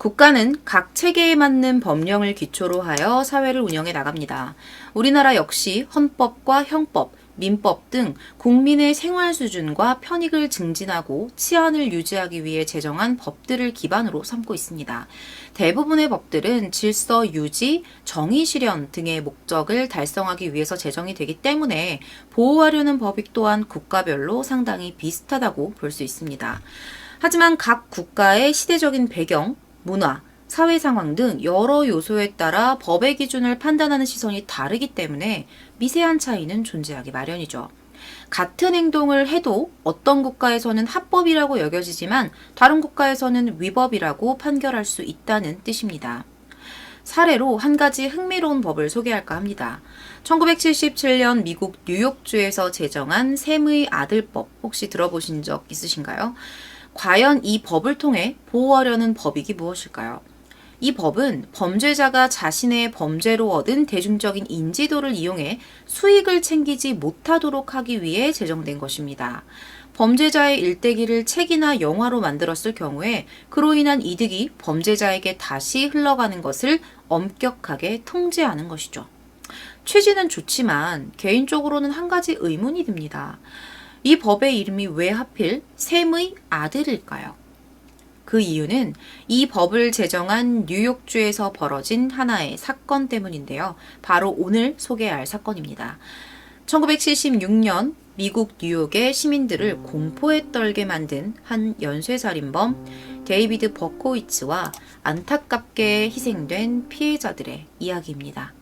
국가는 각 체계에 맞는 법령을 기초로 하여 사회를 운영해 나갑니다. 우리나라 역시 헌법과 형법, 민법 등 국민의 생활 수준과 편익을 증진하고 치안을 유지하기 위해 제정한 법들을 기반으로 삼고 있습니다. 대부분의 법들은 질서 유지, 정의 실현 등의 목적을 달성하기 위해서 제정이 되기 때문에 보호하려는 법익 또한 국가별로 상당히 비슷하다고 볼 수 있습니다. 하지만 각 국가의 시대적인 배경, 문화, 사회 상황 등 여러 요소에 따라 법의 기준을 판단하는 시선이 다르기 때문에 미세한 차이는 존재하기 마련이죠. 같은 행동을 해도 어떤 국가에서는 합법이라고 여겨지지만 다른 국가에서는 위법이라고 판결할 수 있다는 뜻입니다. 사례로 한 가지 흥미로운 법을 소개할까 합니다. 1977년 미국 뉴욕주에서 제정한 샘의 아들법, 혹시 들어보신 적 있으신가요? 과연 이 법을 통해 보호하려는 법익이 무엇일까요? 이 법은 범죄자가 자신의 범죄로 얻은 대중적인 인지도를 이용해 수익을 챙기지 못하도록 하기 위해 제정된 것입니다. 범죄자의 일대기를 책이나 영화로 만들었을 경우에 그로 인한 이득이 범죄자에게 다시 흘러가는 것을 엄격하게 통제하는 것이죠. 취지는 좋지만 개인적으로는 한 가지 의문이 듭니다. 이 법의 이름이 왜 하필 샘의 아들일까요? 그 이유는 이 법을 제정한 뉴욕주에서 벌어진 하나의 사건 때문인데요. 바로 오늘 소개할 사건입니다. 1976년 미국 뉴욕의 시민들을 공포에 떨게 만든 한 연쇄살인범 데이비드 버코이츠와 안타깝게 희생된 피해자들의 이야기입니다.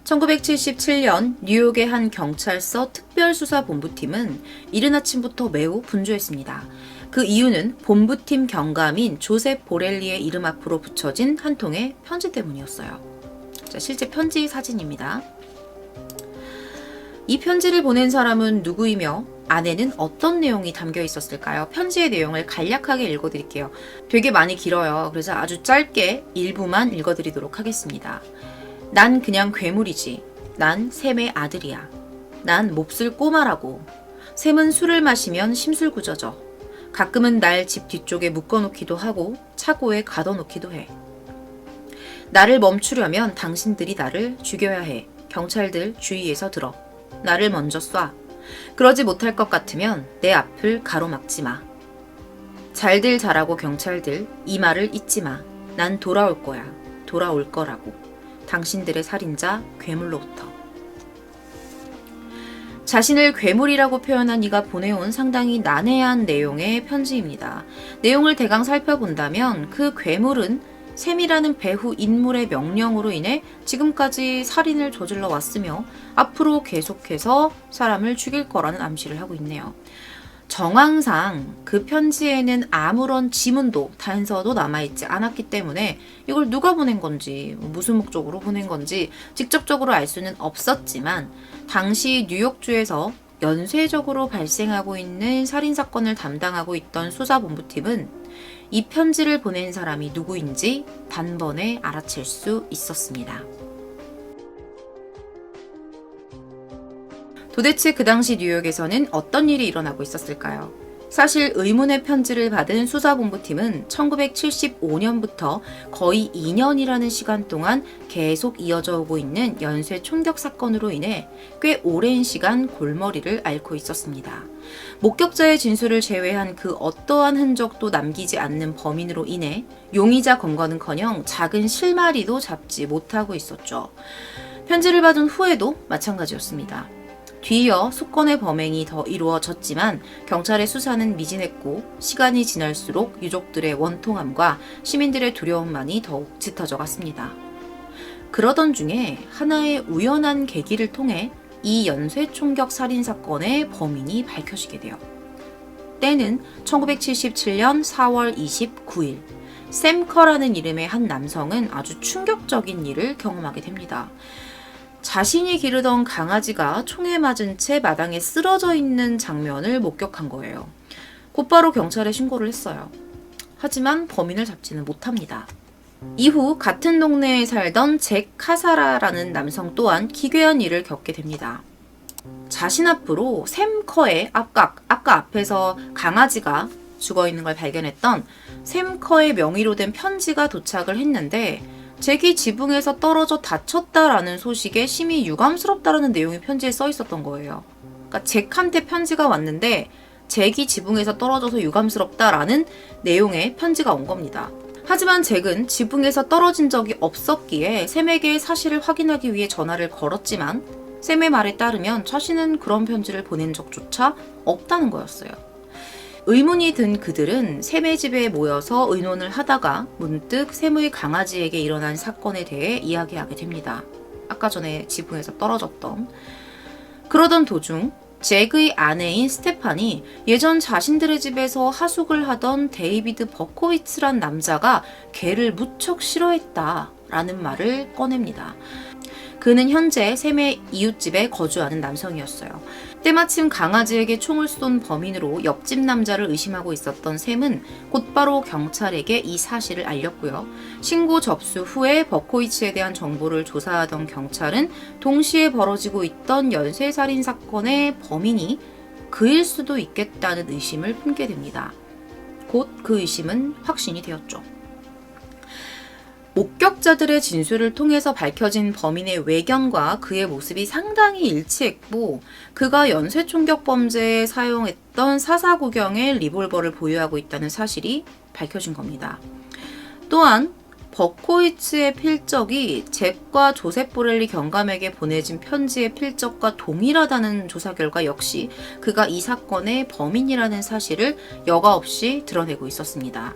1977년 뉴욕의 한 경찰서 특별수사본부팀은 이른 아침부터 매우 분주했습니다. 그 이유는 본부팀 경감인 조셉 보렐리의 이름 앞으로 붙여진 한 통의 편지 때문이었어요. 자, 실제 편지 사진입니다. 이 편지를 보낸 사람은 누구이며 안에는 어떤 내용이 담겨 있었을까요? 편지의 내용을 간략하게 읽어드릴게요. 되게 많이 길어요. 그래서 아주 짧게 일부만 읽어드리도록 하겠습니다. 난 그냥 괴물이지. 난 샘의 아들이야. 난 몹쓸 꼬마라고. 샘은 술을 마시면 심술구져져. 가끔은 날 집 뒤쪽에 묶어놓기도 하고 차고에 가둬놓기도 해. 나를 멈추려면 당신들이 나를 죽여야 해. 경찰들 주위에서 들어. 나를 먼저 쏴. 그러지 못할 것 같으면 내 앞을 가로막지 마. 잘들 잘하고 경찰들, 이 말을 잊지 마. 난 돌아올 거야. 돌아올 거라고. 당신들의 살인자 괴물로부터. 자신을 괴물이라고 표현한 이가 보내온 상당히 난해한 내용의 편지입니다. 내용을 대강 살펴본다면 그 괴물은 샘이라는 배후 인물의 명령으로 인해 지금까지 살인을 저질러 왔으며 앞으로 계속해서 사람을 죽일 거라는 암시를 하고 있네요. 정황상 그 편지에는 아무런 지문도 단서도 남아있지 않았기 때문에 이걸 누가 보낸 건지 무슨 목적으로 보낸 건지 직접적으로 알 수는 없었지만 당시 뉴욕주에서 연쇄적으로 발생하고 있는 살인사건을 담당하고 있던 수사본부팀은 이 편지를 보낸 사람이 누구인지 단번에 알아챌 수 있었습니다. 도대체 그 당시 뉴욕에서는 어떤 일이 일어나고 있었을까요? 사실 의문의 편지를 받은 수사본부팀은 1975년부터 거의 2년이라는 시간 동안 계속 이어져 오고 있는 연쇄 총격 사건으로 인해 꽤 오랜 시간 골머리를 앓고 있었습니다. 목격자의 진술을 제외한 그 어떠한 흔적도 남기지 않는 범인으로 인해 용의자 검거는커녕 작은 실마리도 잡지 못하고 있었죠. 편지를 받은 후에도 마찬가지였습니다. 뒤이어 수건의 범행이 더 이루어졌지만 경찰의 수사는 미진했고 시간이 지날수록 유족들의 원통함과 시민들의 두려움만이 더욱 짙어져 갔습니다. 그러던 중에 하나의 우연한 계기를 통해 이 연쇄 총격 살인 사건의 범인이 밝혀지게 돼요. 때는 1977년 4월 29일 샘 커라는 이름의 한 남성은 아주 충격적인 일을 경험하게 됩니다. 자신이 기르던 강아지가 총에 맞은 채 마당에 쓰러져 있는 장면을 목격한 거예요. 곧바로 경찰에 신고를 했어요. 하지만 범인을 잡지는 못합니다. 이후 같은 동네에 살던 잭 카사라라는 남성 또한 기괴한 일을 겪게 됩니다. 자신 앞으로 샘 커의 아까 앞에서 강아지가 죽어 있는 걸 발견했던 샘커의 명의로 된 편지가 도착을 했는데 잭이 지붕에서 떨어져 다쳤다라는 소식에 심히 유감스럽다라는 내용이 편지에 써 있었던 거예요. 그러니까 잭한테 편지가 왔는데 잭이 지붕에서 떨어져서 유감스럽다라는 내용의 편지가 온 겁니다. 하지만 잭은 지붕에서 떨어진 적이 없었기에 샘에게 사실을 확인하기 위해 전화를 걸었지만 샘의 말에 따르면 자신은 그런 편지를 보낸 적조차 없다는 거였어요. 의문이 든 그들은 샘의 집에 모여서 의논을 하다가 문득 샘의 강아지에게 일어난 사건에 대해 이야기하게 됩니다. 아까 전에 지붕에서 떨어졌던. 그러던 도중 잭의 아내인 스테판이 예전 자신들의 집에서 하숙을 하던 데이비드 버코위츠란 남자가 개를 무척 싫어했다라는 말을 꺼냅니다. 그는 현재 샘의 이웃집에 거주하는 남성이었어요. 때마침 강아지에게 총을 쏜 범인으로 옆집 남자를 의심하고 있었던 샘은 곧바로 경찰에게 이 사실을 알렸고요. 신고 접수 후에 버코이츠에 대한 정보를 조사하던 경찰은 동시에 벌어지고 있던 연쇄살인 사건의 범인이 그일 수도 있겠다는 의심을 품게 됩니다. 곧 그 의심은 확신이 되었죠. 목격자들의 진술을 통해서 밝혀진 범인의 외견과 그의 모습이 상당히 일치했고 그가 연쇄총격 범죄에 사용했던 사사구경의 리볼버를 보유하고 있다는 사실이 밝혀진 겁니다. 또한 버코이츠의 필적이 잭과 조셉 보렐리 경감에게 보내진 편지의 필적과 동일하다는 조사 결과 역시 그가 이 사건의 범인이라는 사실을 여과 없이 드러내고 있었습니다.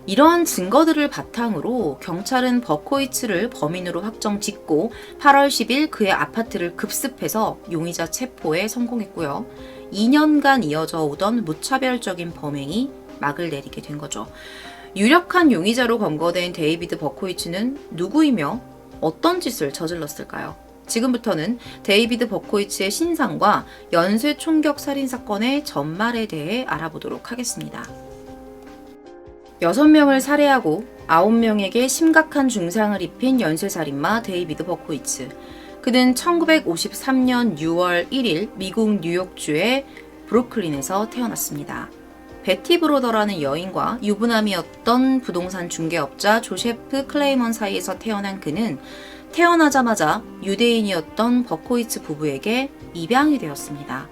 이러한 증거들을 바탕으로 경찰은 버코이츠를 범인으로 확정 짓고 8월 10일 그의 아파트를 급습해서 용의자 체포에 성공했고요. 2년간 이어져 오던 무차별적인 범행이 막을 내리게 된 거죠. 유력한 용의자로 검거된 데이비드 버코이츠는 누구이며 어떤 짓을 저질렀을까요? 지금부터는 데이비드 버코이츠의 신상과 연쇄 총격 살인 사건의 전말에 대해 알아보도록 하겠습니다. 6명을 살해하고 9명에게 심각한 중상을 입힌 연쇄살인마 데이비드 버코이츠. 그는 1953년 6월 1일 미국 뉴욕주의 브루클린에서 태어났습니다. 베티 브로더라는 여인과 유부남이었던 부동산 중개업자 조세프 클레이먼 사이에서 태어난 그는 태어나자마자 유대인이었던 버코이츠 부부에게 입양이 되었습니다.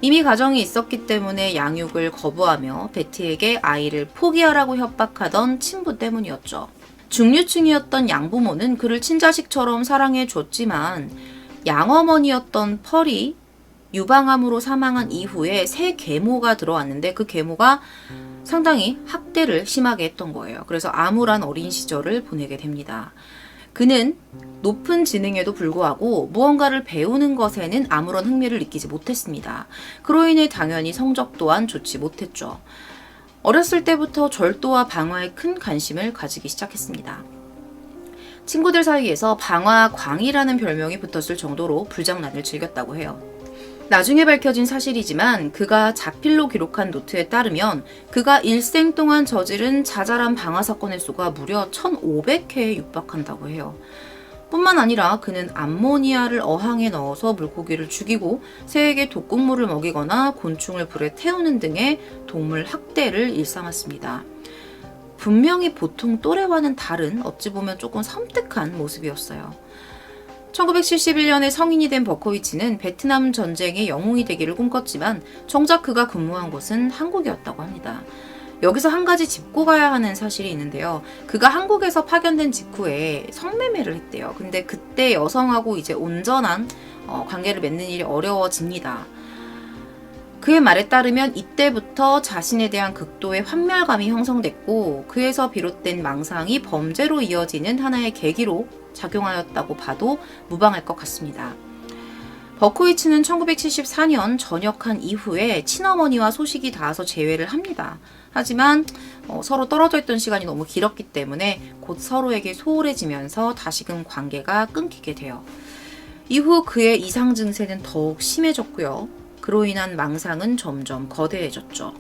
이미 가정이 있었기 때문에 양육을 거부하며 베티에게 아이를 포기하라고 협박하던 친부 때문이었죠. 중류층이었던 양부모는 그를 친자식처럼 사랑해줬지만 양어머니였던 펄이 유방암으로 사망한 이후에 새 계모가 들어왔는데 그 계모가 상당히 학대를 심하게 했던 거예요. 그래서 암울한 어린 시절을 보내게 됩니다. 그는 높은 지능에도 불구하고 무언가를 배우는 것에는 아무런 흥미를 느끼지 못했습니다. 그로 인해 당연히 성적 또한 좋지 못했죠. 어렸을 때부터 절도와 방화에 큰 관심을 가지기 시작했습니다. 친구들 사이에서 방화광이라는 별명이 붙었을 정도로 불장난을 즐겼다고 해요. 나중에 밝혀진 사실이지만 그가 자필로 기록한 노트에 따르면 그가 일생 동안 저지른 자잘한 방화 사건의 수가 무려 1,500회에 육박한다고 해요. 뿐만 아니라 그는 암모니아를 어항에 넣어서 물고기를 죽이고 새에게 독극물을 먹이거나 곤충을 불에 태우는 등의 동물 학대를 일삼았습니다. 분명히 보통 또래와는 다른 어찌 보면 조금 섬뜩한 모습이었어요. 1971년에 성인이 된 버코이츠는 베트남 전쟁의 영웅이 되기를 꿈꿨지만 정작 그가 근무한 곳은 한국이었다고 합니다. 여기서 한 가지 짚고 가야 하는 사실이 있는데요. 그가 한국에서 파견된 직후에 성매매를 했대요. 근데 그때 여성하고 이제 온전한 관계를 맺는 일이 어려워집니다. 그의 말에 따르면 이때부터 자신에 대한 극도의 환멸감이 형성됐고 그에서 비롯된 망상이 범죄로 이어지는 하나의 계기로 작용하였다고 봐도 무방할 것 같습니다. 버코이츠는 1974년 전역한 이후에 친어머니와 소식이 닿아서 재회를 합니다. 하지만 서로 떨어져 있던 시간이 너무 길었기 때문에 곧 서로에게 소홀해지면서 다시금 관계가 끊기게 돼요. 이후 그의 이상 증세는 더욱 심해졌고요. 그로 인한 망상은 점점 거대해졌죠.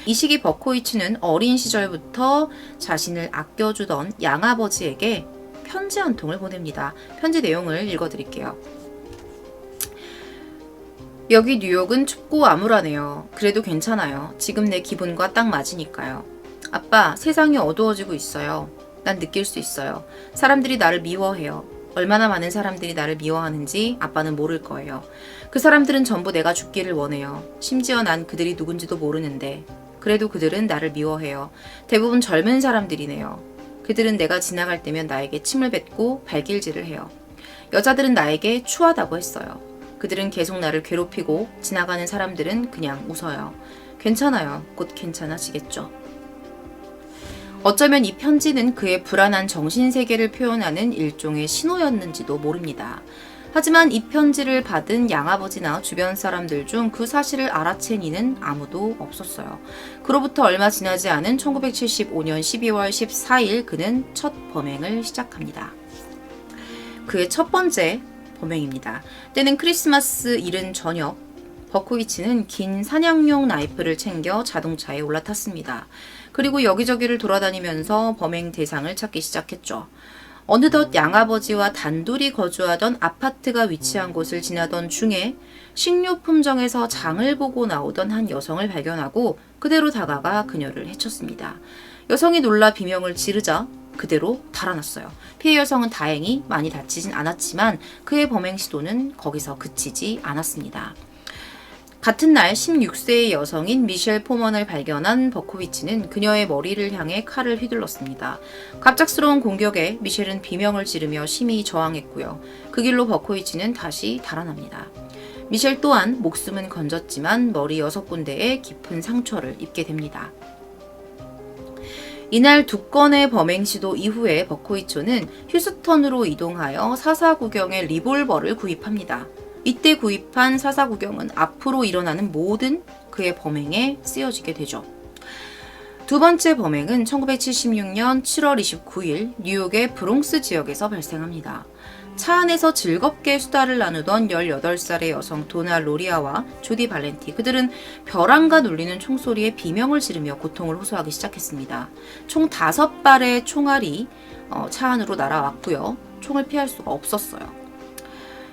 이 시기 버코이츠는 어린 시절부터 자신을 아껴주던 양아버지에게 편지 한 통을 보냅니다. 편지 내용을 읽어드릴게요. 여기 뉴욕은 춥고 암울하네요. 그래도 괜찮아요. 지금 내 기분과 딱 맞으니까요. 아빠, 세상이 어두워지고 있어요. 난 느낄 수 있어요. 사람들이 나를 미워해요. 얼마나 많은 사람들이 나를 미워하는지 아빠는 모를 거예요. 그 사람들은 전부 내가 죽기를 원해요. 심지어 난 그들이 누군지도 모르는데. 그래도 그들은 나를 미워해요. 대부분 젊은 사람들이네요. 그들은 내가 지나갈 때면 나에게 침을 뱉고 발길질을 해요. 여자들은 나에게 추하다고 했어요. 그들은 계속 나를 괴롭히고 지나가는 사람들은 그냥 웃어요. 괜찮아요. 곧 괜찮아지겠죠. 어쩌면 이 편지는 그의 불안한 정신세계를 표현하는 일종의 신호였는지도 모릅니다. 하지만 이 편지를 받은 양아버지나 주변 사람들 중 그 사실을 알아챈 이는 아무도 없었어요. 그로부터 얼마 지나지 않은 1975년 12월 14일 그는 첫 범행을 시작합니다. 그의 첫 번째 범행입니다. 때는 크리스마스 이른 저녁, 버코비치는 긴 사냥용 나이프를 챙겨 자동차에 올라탔습니다. 그리고 여기저기를 돌아다니면서 범행 대상을 찾기 시작했죠. 어느덧 양아버지와 단둘이 거주하던 아파트가 위치한 곳을 지나던 중에 식료품점에서 장을 보고 나오던 한 여성을 발견하고 그대로 다가가 그녀를 해쳤습니다. 여성이 놀라 비명을 지르자 그대로 달아났어요. 피해 여성은 다행히 많이 다치진 않았지만 그의 범행 시도는 거기서 그치지 않았습니다. 같은 날 16세의 여성인 미셸 포먼을 발견한 버코비치는 그녀의 머리를 향해 칼을 휘둘렀습니다. 갑작스러운 공격에 미셸은 비명을 지르며 심히 저항했고요. 그 길로 버코비치는 다시 달아납니다. 미셸 또한 목숨은 건졌지만 머리 6군데에 깊은 상처를 입게 됩니다. 이날 2건의 범행 시도 이후에 버코비치는 휴스턴으로 이동하여 사사구경의 리볼버를 구입합니다. 이때 구입한 사사구경은 앞으로 일어나는 모든 그의 범행에 쓰여지게 되죠. 두 번째 범행은 1976년 7월 29일 뉴욕의 브롱스 지역에서 발생합니다. 차 안에서 즐겁게 수다를 나누던 18살의 여성 도나 로리아와 조디 발렌티, 그들은 벼랑과 울리는 총소리에 비명을 지르며 고통을 호소하기 시작했습니다. 총 5발의 총알이 차 안으로 날아왔고요. 총을 피할 수가 없었어요.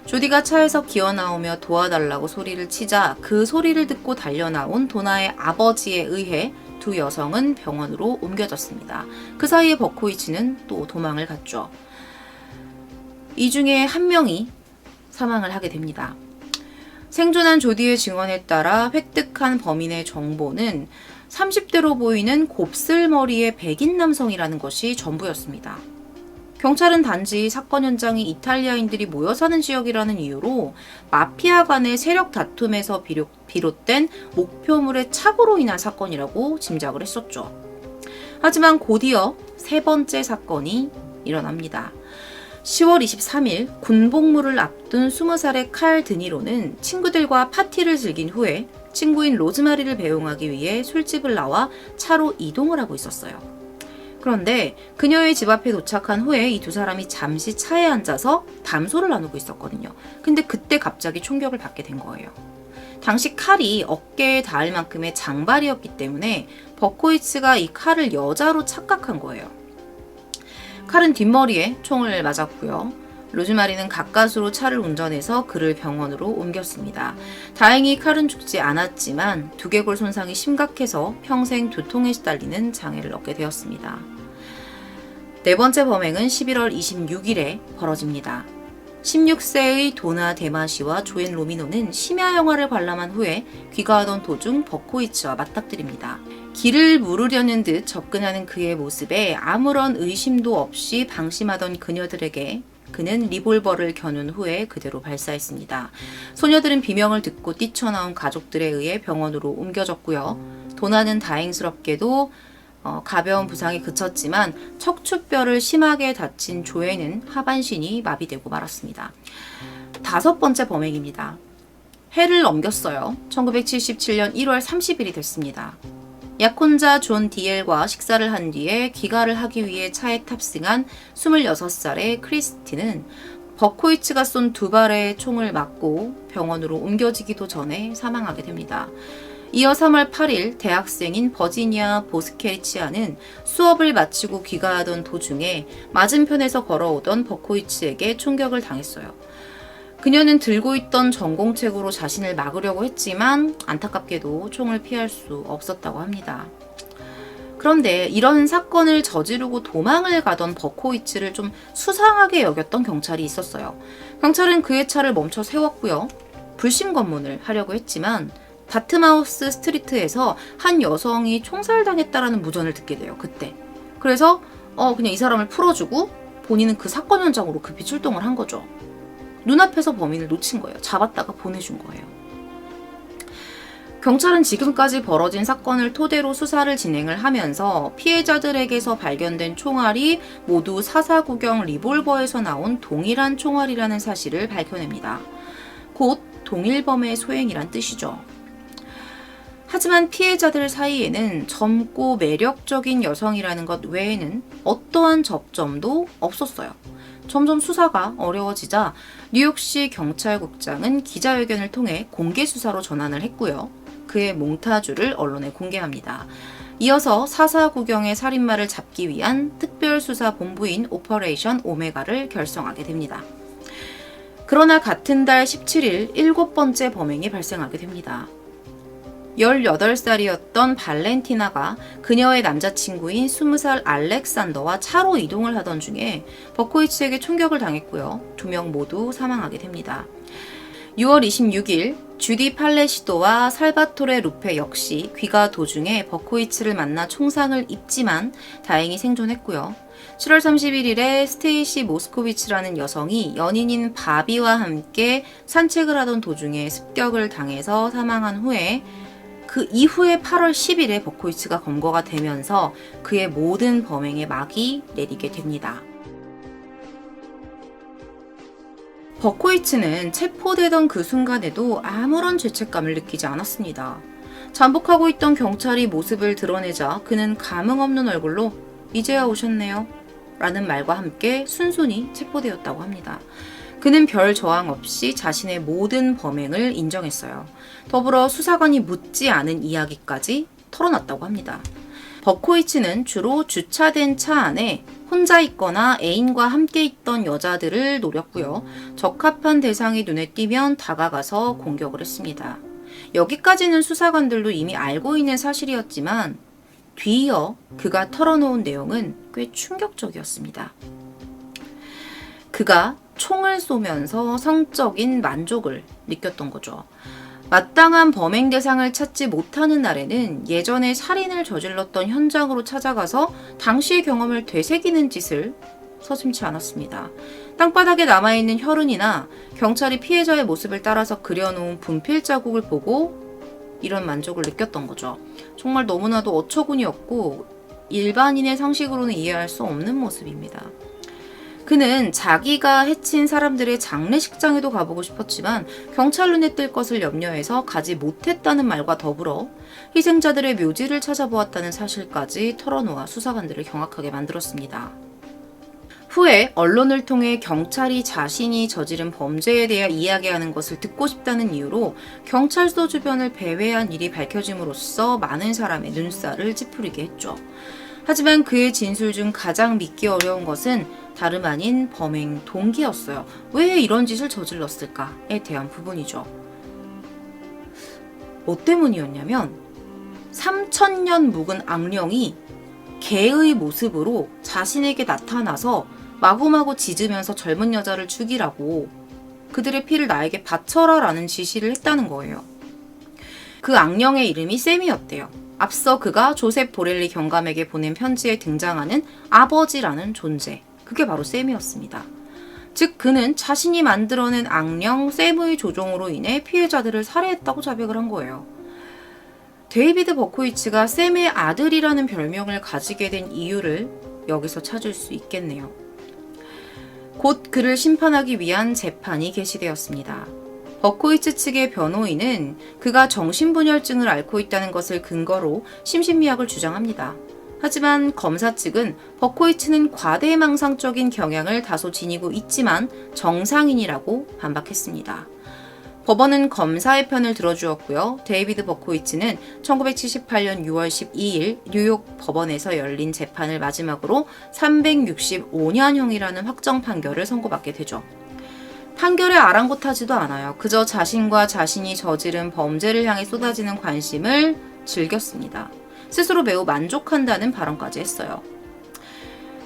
조디가 차에서 기어나오며 도와달라고 소리를 치자 그 소리를 듣고 달려나온 도나의 아버지에 의해 두 여성은 병원으로 옮겨졌습니다. 그 사이에 버코비치는 또 도망을 갔죠. 이 중에 한 명이 사망을 하게 됩니다. 생존한 조디의 증언에 따라 획득한 범인의 정보는 30대로 보이는 곱슬머리의 백인 남성이라는 것이 전부였습니다. 경찰은 단지 사건 현장이 이탈리아인들이 모여 사는 지역이라는 이유로 마피아 간의 세력 다툼에서 비롯된 목표물의 착오로 인한 사건이라고 짐작을 했었죠. 하지만 곧이어 세 번째 사건이 일어납니다. 10월 23일 군복무를 앞둔 20살의 칼 드니로는 친구들과 파티를 즐긴 후에 친구인 로즈마리를 배웅하기 위해 술집을 나와 차로 이동을 하고 있었어요. 그런데 그녀의 집 앞에 도착한 후에 이 두 사람이 잠시 차에 앉아서 담소를 나누고 있었거든요. 근데 그때 갑자기 총격을 받게 된 거예요. 당시 칼이 어깨에 닿을 만큼의 장발이었기 때문에 버코비치가 이 칼을 여자로 착각한 거예요. 칼은 뒷머리에 총을 맞았고요. 로즈마리는 가까스로 차를 운전해서 그를 병원으로 옮겼습니다. 다행히 칼은 죽지 않았지만 두개골 손상이 심각해서 평생 두통에 시달리는 장애를 얻게 되었습니다. 네 번째 범행은 11월 26일에 벌어집니다. 16세의 도나 데마시와 조엔 로미노는 심야 영화를 관람한 후에 귀가하던 도중 버코비치와 맞닥뜨립니다. 길을 물으려는 듯 접근하는 그의 모습에 아무런 의심도 없이 방심하던 그녀들에게 그는 리볼버를 겨눈 후에 그대로 발사했습니다. 소녀들은 비명을 듣고 뛰쳐나온 가족들에 의해 병원으로 옮겨졌고요. 도나는 다행스럽게도 가벼운 부상이 그쳤지만 척추뼈를 심하게 다친 조에는 하반신이 마비되고 말았습니다. 다섯 번째 범행입니다. 해를 넘겼어요. 1977년 1월 30일이 됐습니다. 약혼자 존 디엘과 식사를 한 뒤에 귀가를 하기 위해 차에 탑승한 26살의 크리스티는 버코비치가 쏜 2발의 총을 맞고 병원으로 옮겨지기도 전에 사망하게 됩니다. 이어 3월 8일 대학생인 버지니아 보스케리치아는 수업을 마치고 귀가하던 도중에 맞은편에서 걸어오던 버코비치에게 총격을 당했어요. 그녀는 들고 있던 전공책으로 자신을 막으려고 했지만 안타깝게도 총을 피할 수 없었다고 합니다. 그런데 이런 사건을 저지르고 도망을 가던 버코이츠를 좀 수상하게 여겼던 경찰이 있었어요. 경찰은 그의 차를 멈춰 세웠고요. 불신 검문을 하려고 했지만 다트마우스 스트리트에서 한 여성이 총살당했다라는 무전을 듣게 돼요. 그때. 그래서 그냥 이 사람을 풀어주고 본인은 그 사건 현장으로 급히 출동을 한 거죠. 눈앞에서 범인을 놓친 거예요. 잡았다가 보내준 거예요. 경찰은 지금까지 벌어진 사건을 토대로 수사를 진행을 하면서 피해자들에게서 발견된 총알이 모두 사사구경 리볼버에서 나온 동일한 총알이라는 사실을 밝혀냅니다. 곧 동일범의 소행이란 뜻이죠. 하지만 피해자들 사이에는 젊고 매력적인 여성이라는 것 외에는 어떠한 접점도 없었어요. 점점 수사가 어려워지자 뉴욕시 경찰국장은 기자회견을 통해 공개 수사로 전환을 했고요. 그의 몽타주를 언론에 공개합니다. 이어서 사사구경의 살인마를 잡기 위한 특별수사본부인 오퍼레이션 오메가를 결성하게 됩니다. 그러나 같은 달 17일 7번째 범행이 발생하게 됩니다. 18살이었던 발렌티나가 그녀의 남자친구인 20살 알렉산더와 차로 이동을 하던 중에 버코이츠에게 총격을 당했고요. 2명 모두 사망하게 됩니다. 6월 26일 주디 팔레시도와 살바토레 루페 역시 귀가 도중에 버코이츠를 만나 총상을 입지만 다행히 생존했고요. 7월 31일에 스테이시 모스코비치라는 여성이 연인인 바비와 함께 산책을 하던 도중에 습격을 당해서 사망한 후에 그 이후에 8월 10일에 버코이츠가 검거가 되면서 그의 모든 범행에 막이 내리게 됩니다. 버코이츠는 체포되던 그 순간에도 아무런 죄책감을 느끼지 않았습니다. 잠복하고 있던 경찰이 모습을 드러내자 그는 감흥 없는 얼굴로 이제야 오셨네요 라는 말과 함께 순순히 체포되었다고 합니다. 그는 별 저항 없이 자신의 모든 범행을 인정했어요. 더불어 수사관이 묻지 않은 이야기까지 털어놨다고 합니다. 버코이츠는 주로 주차된 차 안에 혼자 있거나 애인과 함께 있던 여자들을 노렸고요. 적합한 대상이 눈에 띄면 다가가서 공격을 했습니다. 여기까지는 수사관들도 이미 알고 있는 사실이었지만 뒤이어 그가 털어놓은 내용은 꽤 충격적이었습니다. 그가 총을 쏘면서 성적인 만족을 느꼈던 거죠. 마땅한 범행 대상을 찾지 못하는 날에는 예전에 살인을 저질렀던 현장으로 찾아가서 당시의 경험을 되새기는 짓을 서슴지 않았습니다. 땅바닥에 남아있는 혈흔이나 경찰이 피해자의 모습을 따라서 그려놓은 분필 자국을 보고 이런 만족을 느꼈던 거죠. 정말 너무나도 어처구니없고 일반인의 상식으로는 이해할 수 없는 모습입니다. 그는 자기가 해친 사람들의 장례식장에도 가보고 싶었지만 경찰 눈에 띌 것을 염려해서 가지 못했다는 말과 더불어 희생자들의 묘지를 찾아보았다는 사실까지 털어놓아 수사관들을 경악하게 만들었습니다. 후에 언론을 통해 경찰이 자신이 저지른 범죄에 대해 이야기하는 것을 듣고 싶다는 이유로 경찰서 주변을 배회한 일이 밝혀짐으로써 많은 사람의 눈살을 찌푸리게 했죠. 하지만 그의 진술 중 가장 믿기 어려운 것은 다름 아닌 범행 동기였어요. 왜 이런 짓을 저질렀을까에 대한 부분이죠. 뭐 때문이었냐면 3000년 묵은 악령이 개의 모습으로 자신에게 나타나서 마구마구 짖으면서 젊은 여자를 죽이라고 그들의 피를 나에게 바쳐라 라는 지시를 했다는 거예요. 그 악령의 이름이 샘이었대요. 앞서 그가 조셉 보렐리 경감에게 보낸 편지에 등장하는 아버지라는 존재, 그게 바로 샘이었습니다. 즉 그는 자신이 만들어낸 악령 샘의 조종으로 인해 피해자들을 살해했다고 자백을 한 거예요. 데이비드 버코이츠가 샘의 아들이라는 별명을 가지게 된 이유를 여기서 찾을 수 있겠네요. 곧 그를 심판하기 위한 재판이 개시되었습니다. 버코이츠 측의 변호인은 그가 정신분열증을 앓고 있다는 것을 근거로 심신미약을 주장합니다. 하지만 검사 측은 버코이츠는 과대망상적인 경향을 다소 지니고 있지만 정상인이라고 반박했습니다. 법원은 검사의 편을 들어주었고요. 데이비드 버코이츠는 1978년 6월 12일 뉴욕 법원에서 열린 재판을 마지막으로 365년형이라는 확정 판결을 선고받게 되죠. 판결에 아랑곳하지도 않아요. 그저 자신과 자신이 저지른 범죄를 향해 쏟아지는 관심을 즐겼습니다. 스스로 매우 만족한다는 발언까지 했어요.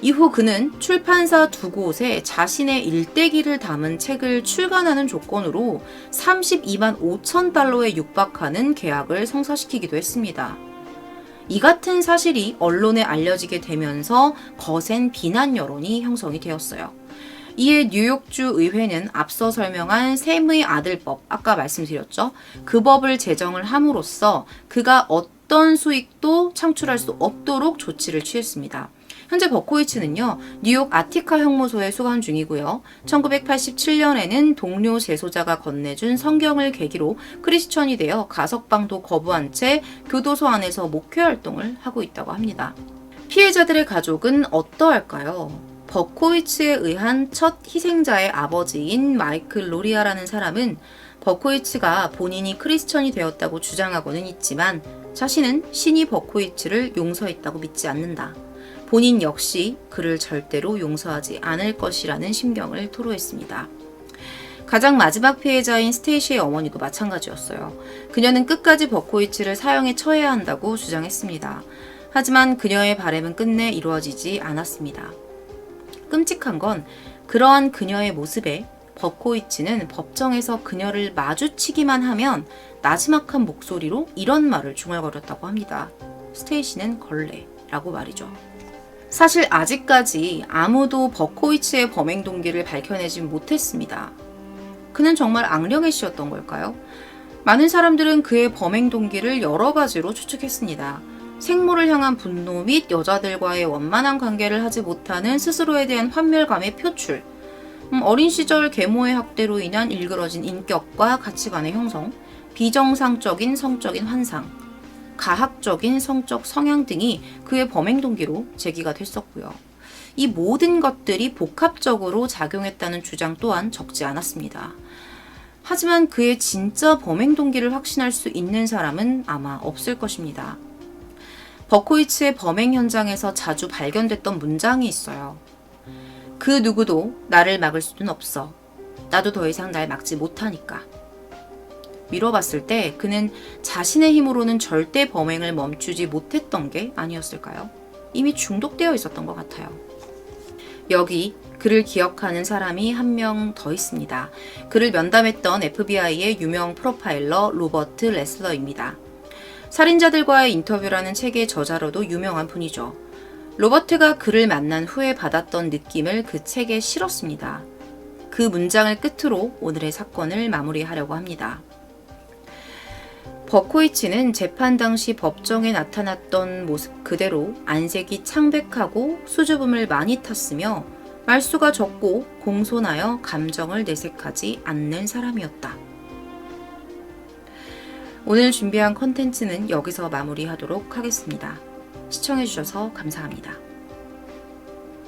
이후 그는 출판사 두 곳에 자신의 일대기를 담은 책을 출간하는 조건으로 32만 5천 달러에 육박하는 계약을 성사시키기도 했습니다. 이 같은 사실이 언론에 알려지게 되면서 거센 비난 여론이 형성이 되었어요. 이에 뉴욕주 의회는 앞서 설명한 샘의 아들법, 아까 말씀드렸죠. 그 법을 제정을 함으로써 그가 어떤 수익도 창출할 수 없도록 조치를 취했습니다. 현재 버코이츠는요, 뉴욕 아티카 형무소에 수감 중이고요. 1987년에는 동료 재소자가 건네준 성경을 계기로 크리스천이 되어 가석방도 거부한 채 교도소 안에서 목회 활동을 하고 있다고 합니다. 피해자들의 가족은 어떠할까요? 버코이츠에 의한 첫 희생자의 아버지인 마이클 로리아라는 사람은 버코이츠가 본인이 크리스천이 되었다고 주장하고는 있지만 자신은 신이 버코이츠를 용서했다고 믿지 않는다. 본인 역시 그를 절대로 용서하지 않을 것이라는 심경을 토로했습니다. 가장 마지막 피해자인 스테이시의 어머니도 마찬가지였어요. 그녀는 끝까지 버코이츠를 사형에 처해야 한다고 주장했습니다. 하지만 그녀의 바람은 끝내 이루어지지 않았습니다. 끔찍한 건 그러한 그녀의 모습에 버코이츠는 법정에서 그녀를 마주치기만 하면 나지막한 목소리로 이런 말을 중얼거렸다고 합니다. 스테이시는 걸레라고 말이죠. 사실 아직까지 아무도 버코이츠의 범행 동기를 밝혀내지 못했습니다. 그는 정말 악령의 씨였던 걸까요? 많은 사람들은 그의 범행 동기를 여러 가지로 추측했습니다. 생모를 향한 분노 및 여자들과의 원만한 관계를 하지 못하는 스스로에 대한 환멸감의 표출, 어린 시절 계모의 학대로 인한 일그러진 인격과 가치관의 형성, 비정상적인 성적인 환상, 가학적인 성적 성향 등이 그의 범행 동기로 제기가 됐었고요. 이 모든 것들이 복합적으로 작용했다는 주장 또한 적지 않았습니다. 하지만 그의 진짜 범행 동기를 확신할 수 있는 사람은 아마 없을 것입니다. 버코이츠의 범행 현장에서 자주 발견됐던 문장이 있어요. 그 누구도 나를 막을 수는 없어. 나도 더 이상 날 막지 못하니까. 미뤄봤을 때 그는 자신의 힘으로는 절대 범행을 멈추지 못했던 게 아니었을까요? 이미 중독되어 있었던 것 같아요. 여기 그를 기억하는 사람이 한 명 더 있습니다. 그를 면담했던 FBI의 유명 프로파일러 로버트 레슬러입니다. 살인자들과의 인터뷰라는 책의 저자로도 유명한 분이죠. 로버트가 그를 만난 후에 받았던 느낌을 그 책에 실었습니다. 그 문장을 끝으로 오늘의 사건을 마무리하려고 합니다. 버코이츠는 재판 당시 법정에 나타났던 모습 그대로 안색이 창백하고 수줍음을 많이 탔으며 말수가 적고 공손하여 감정을 내색하지 않는 사람이었다. 오늘 준비한 컨텐츠는 여기서 마무리하도록 하겠습니다. 시청해주셔서 감사합니다.